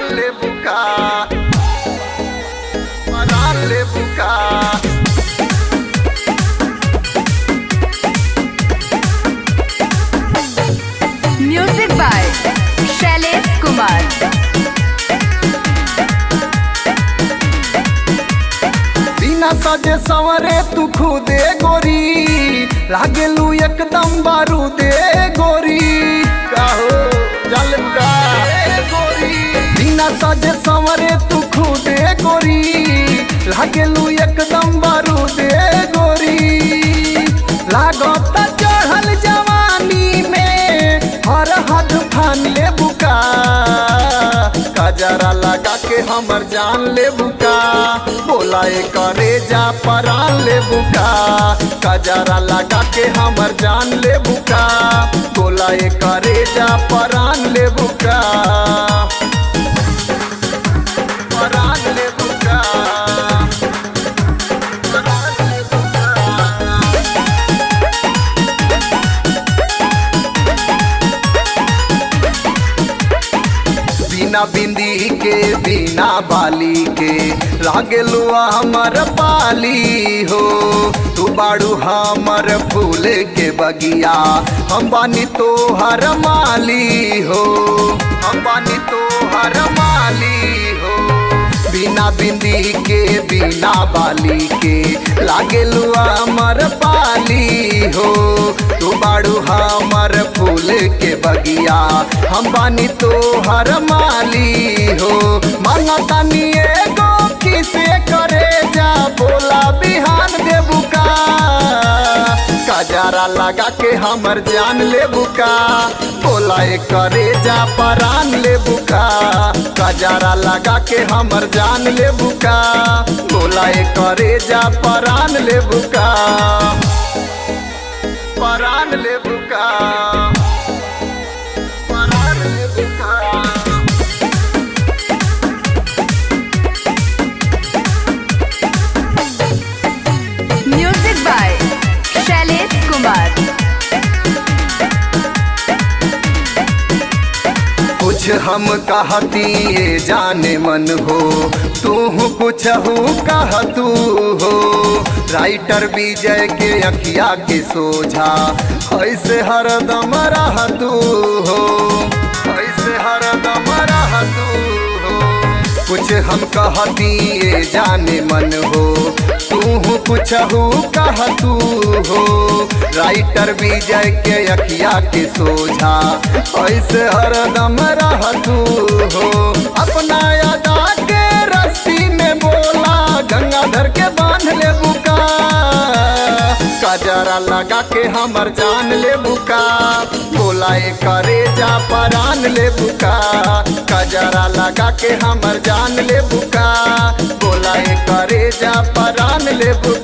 परान ले बुका, परान ले बुका। Music by Shailesh Kumar. बिना सजे सवरे तू खुदे गोरी, लागेलू एकदम बारूदे गोरी। काहो चल बुका गोरी, बिना सजे सवरे तू खुदे गोरी, लागेलू एकदम बारूदे गोरी। लागत चढ़ल जवानी में हर हद फान ले बुका, कजरा लगा के हमर जान ले बुका, बोला करे जा परान ले बुका। कजरा लगा के हमर जान ले बुका, बोला करे जा परान ले बुका, परान ले बुका, परान ले बुका। बिना बिंदी के बिना बाली के लागेलुआ हमर पाली हो। तू बाड़ू हमर फूल के बगिया, हम बानी तो हर माली हो, हम बानी तो हर माली हो। बिना बिंदी के बिना बाली के लागेलुआ हमर पाली हो। तू बाड़ू हमर फूल के बगिया, हम बानी तो हर माली हो। मांगतानी एगो किसे करे जा, बोला बिहान दे बुका, कजरा लगा के हमर जान ले बुका, बोला करे जा परान ले बुका। कजरा लगा के हमर जान ले बुका, बोला करे जा परान ले बुका, परान ले बुका, परान ले बुका। Music by Shailesh Kumar. कुछ हम कहती ये जाने मन हो, तू कुछ कह तू हो। राइटर विजय के अखिया के सोझा, ऐसे हरदम रह तू हो, ऐसे हरदम रह तू हो। कुछ हम कहती ये जाने मन हो, तू कुछ कह तू हो। राइटर विजय के अखिया के सोझा, ऐसे हरदम रह तू हो। अपना अदा के रस्सी में बोला, गंगाधर के बांध ले बुका, कजरा लगा के हमर जान ले बुका, बोला करे जा परान ले बुका। कजरा लगा के हमर जान ले बुका, बोला करे जा परान ले बुका।